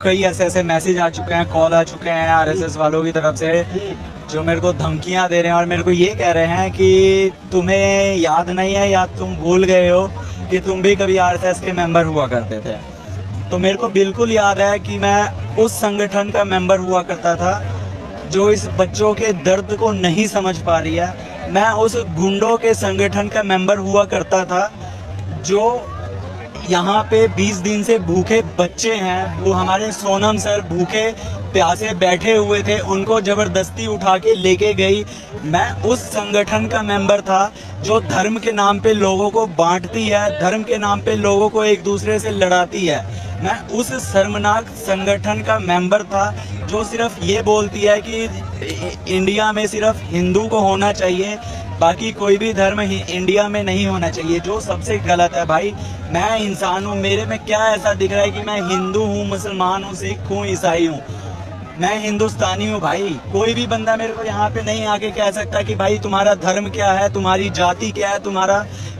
कई ऐसे ऐसे मैसेज आ चुके हैं, कॉल आ चुके हैं आरएसएस वालों की तरफ से, जो मेरे को धमकियां दे रहे हैं और मेरे को ये कह रहे हैं कि तुम्हें याद नहीं है या तुम भूल गए हो कि तुम भी कभी आरएसएस के मेंबर हुआ करते थे। तो मेरे को बिल्कुल याद है कि मैं उस संगठन का मेंबर हुआ करता था जो इस बच्चों के दर्द को नहीं समझ पा रही है। मैं उस गुंडों के संगठन का मेंबर हुआ करता था जो यहाँ पे 20 दिन से भूखे बच्चे हैं, वो हमारे सोनम सर भूखे प्यासे बैठे हुए थे, उनको जबरदस्ती उठा के लेके गई। मैं उस संगठन का मेंबर था जो धर्म के नाम पे लोगों को बांटती है, धर्म के नाम पे लोगों को एक दूसरे से लड़ाती है। मैं उस शर्मनाक संगठन का मेंबर था जो सिर्फ ये बोलती है कि इंडिया में सिर्फ हिंदू को होना चाहिए, बाकी कोई भी धर्म इंडिया में नहीं होना चाहिए, जो सबसे गलत है। भाई मैं इंसान हूँ, मेरे में क्या ऐसा दिख रहा है कि मैं हिंदू हूँ, मुसलमान हूँ, सिख हूँ, ईसाई हूँ? मैं हिंदुस्तानी हूँ भाई। कोई भी बंदा मेरे को यहाँ पे नहीं आके कह सकता कि भाई तुम्हारा धर्म क्या है, तुम्हारी जाति क्या है, तुम्हारा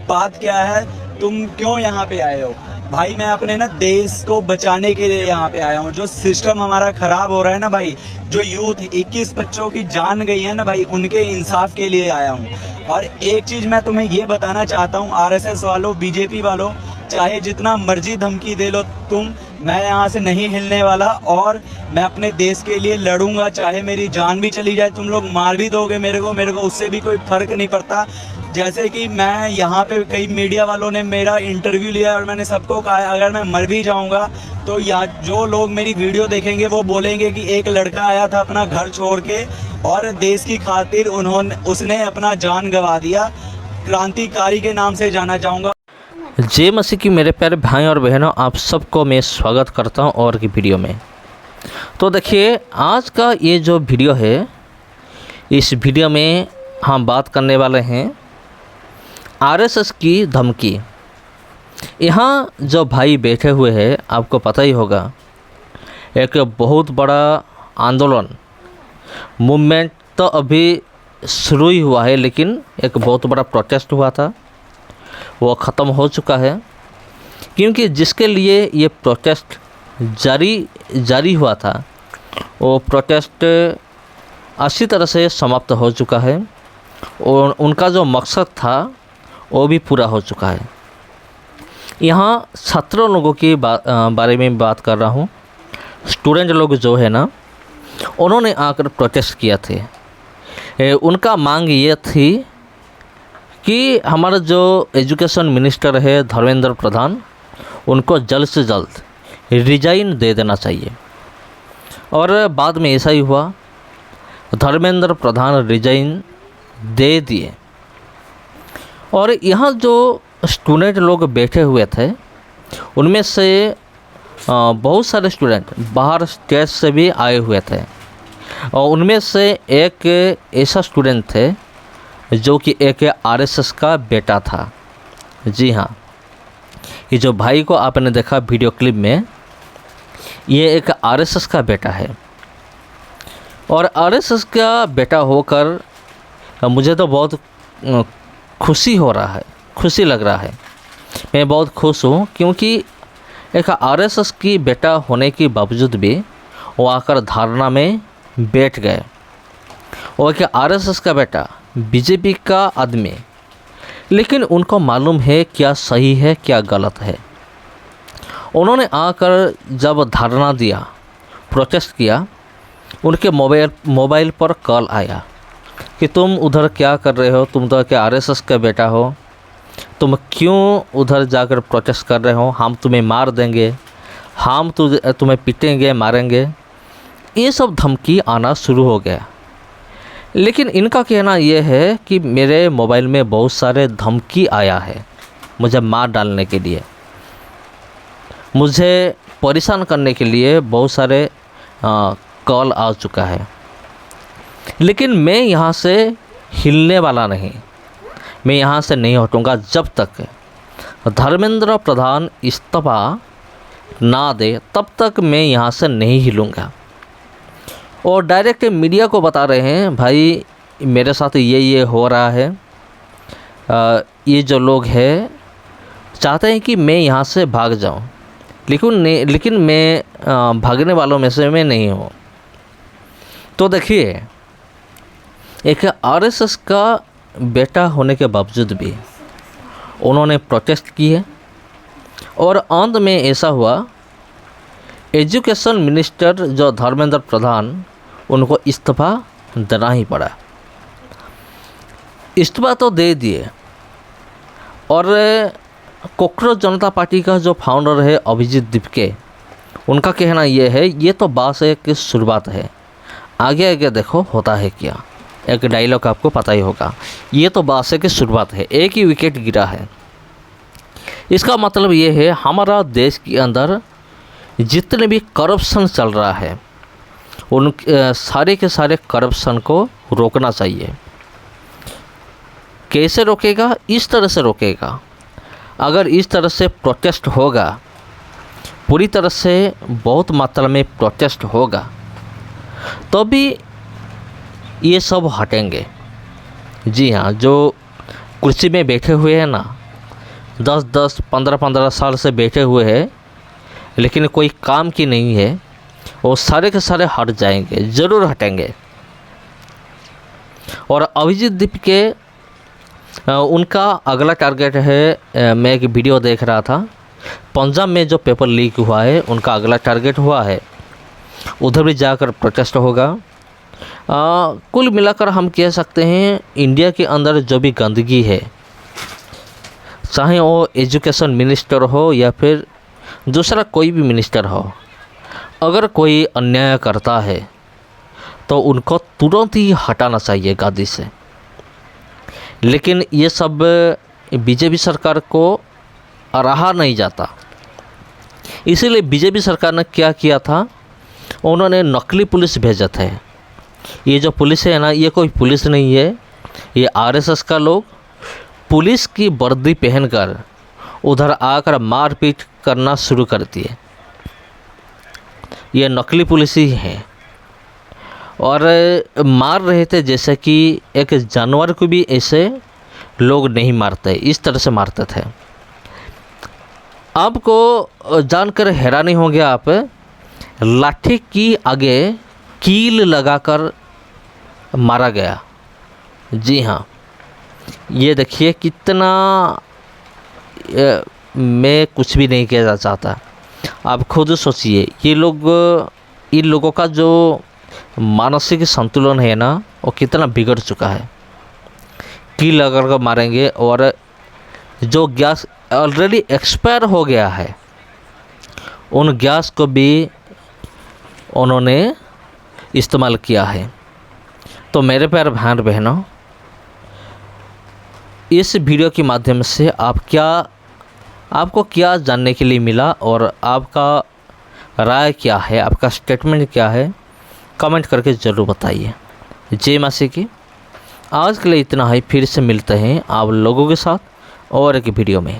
पात क्या है, तुम क्यों यहाँ पे आए हो। भाई मैं अपने ना देश को बचाने के लिए यहाँ पे आया हूँ। जो सिस्टम हमारा खराब हो रहा है ना भाई, जो यूथ 21 बच्चों की जान गई है ना भाई, उनके इंसाफ के लिए आया हूँ। और एक चीज मैं तुम्हें ये बताना चाहता हूँ, आरएसएस वालों, बीजेपी वालों, चाहे जितना मर्जी धमकी दे लो तुम, मैं यहाँ से नहीं हिलने वाला और मैं अपने देश के लिए लड़ूंगा। चाहे मेरी जान भी चली जाए, तुम लोग मार भी दोगे मेरे को उससे भी कोई फर्क नहीं पड़ता। जैसे कि मैं यहाँ पे कई मीडिया वालों ने मेरा इंटरव्यू लिया और मैंने सबको कहा अगर मैं मर भी जाऊँगा तो या जो लोग मेरी वीडियो देखेंगे वो बोलेंगे कि एक लड़का आया था अपना घर छोड़ के और देश की खातिर उसने अपना जान गंवा दिया। क्रांतिकारी के नाम से जाना चाहूँगा। जय मसीह की मेरे प्यारे भाई और बहनों, आप सबको मैं स्वागत करता हूं और की वीडियो में। तो देखिए, आज का ये जो वीडियो है, इस वीडियो में हम बात करने वाले हैं आरएसएस की धमकी। यहाँ जो भाई बैठे हुए हैं, आपको पता ही होगा, एक बहुत बड़ा आंदोलन मूवमेंट तो अभी शुरू ही हुआ है, लेकिन एक बहुत बड़ा प्रोटेस्ट हुआ था, वो ख़त्म हो चुका है। क्योंकि जिसके लिए ये प्रोटेस्ट जारी हुआ था, वो प्रोटेस्ट अच्छी तरह से समाप्त हो चुका है और उनका जो मकसद था वो भी पूरा हो चुका है। यहाँ छात्र लोगों की बारे में बात कर रहा हूँ। स्टूडेंट लोग जो है ना, उन्होंने आकर प्रोटेस्ट किया थे। उनका मांग ये थी कि हमारा जो एजुकेशन मिनिस्टर है धर्मेंद्र प्रधान, उनको जल्द से जल्द रिजाइन दे देना चाहिए। और बाद में ऐसा ही हुआ, धर्मेंद्र प्रधान रिजाइन दे दिए। और यहाँ जो स्टूडेंट लोग बैठे हुए थे, उनमें से बहुत सारे स्टूडेंट बाहर स्टेट से भी आए हुए थे। और उनमें से एक ऐसा स्टूडेंट थे जो कि एक आरएसएस का बेटा था। जी हाँ, ये जो भाई को आपने देखा वीडियो क्लिप में, ये एक आरएसएस का बेटा है। और आरएसएस का बेटा होकर मुझे तो बहुत खुशी हो रहा है, खुशी लग रहा है। मैं बहुत खुश हूँ क्योंकि एक आरएसएस की बेटा होने के बावजूद भी वो आकर धारणा में बैठ गए। और एक आरएसएस का बेटा, बीजेपी का आदमी, लेकिन उनको मालूम है क्या सही है क्या गलत है। उन्होंने आकर जब धरना दिया, प्रोटेस्ट किया, उनके मोबाइल पर कॉल आया कि तुम उधर क्या कर रहे हो, तुम तो क्या आरएसएस का बेटा हो, तुम क्यों उधर जाकर प्रोटेस्ट कर रहे हो, हम तुम्हें मार देंगे, हम तुम्हें पीटेंगे, मारेंगे। ये सब धमकी आना शुरू हो गया। लेकिन इनका कहना यह है कि मेरे मोबाइल में बहुत सारे धमकी आया है मुझे मार डालने के लिए, मुझे परेशान करने के लिए बहुत सारे कॉल आ चुका है। लेकिन मैं यहाँ से हिलने वाला नहीं, मैं यहाँ से नहीं हटूँगा जब तक धर्मेंद्र प्रधान इस्तीफा ना दे, तब तक मैं यहाँ से नहीं हिलूँगा। और डायरेक्ट मीडिया को बता रहे हैं, भाई मेरे साथ ये हो रहा है, ये जो लोग हैं चाहते हैं कि मैं यहाँ से भाग जाऊँ, लेकिन मैं भागने वालों में से मैं नहीं हूँ। तो देखिए, एक आरएसएस का बेटा होने के बावजूद भी उन्होंने प्रोटेस्ट किए और अंत में ऐसा हुआ, एजुकेशन मिनिस्टर जो धर्मेंद्र प्रधान, उनको इस्तीफा देना ही पड़ा। इस्तीफा तो दे दिए और कॉकरोच जनता पार्टी का जो फाउंडर है अभिजीत दीपके, उनका कहना ये है, ये तो बस एक शुरुआत है, आगे आगे देखो होता है क्या। एक डायलॉग आपको पता ही होगा, ये तो बस एक शुरुआत है, एक ही विकेट गिरा है। इसका मतलब ये है, हमारा देश के अंदर जितने भी करप्शन चल रहा है उन सारे के सारे करप्शन को रोकना चाहिए। कैसे रोकेगा? इस तरह से रोकेगा, अगर इस तरह से प्रोटेस्ट होगा, पूरी तरह से बहुत मात्रा में प्रोटेस्ट होगा, तो भी ये सब हटेंगे। जी हाँ, जो कुर्सी में बैठे हुए हैं ना, 10-10, 15-15 साल से बैठे हुए हैं, लेकिन कोई काम की नहीं है, वो सारे के सारे हट जाएंगे, ज़रूर हटेंगे। और अभिजीत दीपके, उनका अगला टारगेट है, मैं एक वीडियो देख रहा था, पंजाब में जो पेपर लीक हुआ है उनका अगला टारगेट हुआ है, उधर भी जाकर प्रोटेस्ट होगा। कुल मिलाकर हम कह सकते हैं, इंडिया के अंदर जो भी गंदगी है, चाहे वो एजुकेशन मिनिस्टर हो या फिर दूसरा कोई भी मिनिस्टर हो, अगर कोई अन्याय करता है तो उनको तुरंत ही हटाना चाहिए गादी से। लेकिन ये सब बीजेपी सरकार को रहा नहीं जाता, इसीलिए बीजेपी सरकार ने क्या किया था, उन्होंने नकली पुलिस भेजा थे। ये जो पुलिस है ना, ये कोई पुलिस नहीं है, ये आरएसएस का लोग पुलिस की वर्दी पहनकर उधर आकर मारपीट करना शुरू कर दिए। ये नकली पुलिस ही है और मार रहे थे जैसे कि एक जानवर को भी ऐसे लोग नहीं मारते, इस तरह से मारते थे। आपको जानकर हैरानी होंगे आप, लाठी की आगे कील लगाकर मारा गया। जी हाँ, ये देखिए कितना, मैं कुछ भी नहीं कहना चाहता, आप खुद सोचिए। ये लोग, इन लोगों का जो मानसिक संतुलन है ना, वो कितना बिगड़ चुका है। कील लगाकर मारेंगे और जो गैस ऑलरेडी एक्सपायर हो गया है, उन गैस को भी उन्होंने इस्तेमाल किया है। तो मेरे प्यारे भाई बहनों, इस वीडियो के माध्यम से आपको क्या जानने के लिए मिला और आपका राय क्या है, आपका स्टेटमेंट क्या है, कमेंट करके ज़रूर बताइए। जय मासी की। आज के लिए इतना ही, फिर से मिलते हैं आप लोगों के साथ और एक वीडियो में।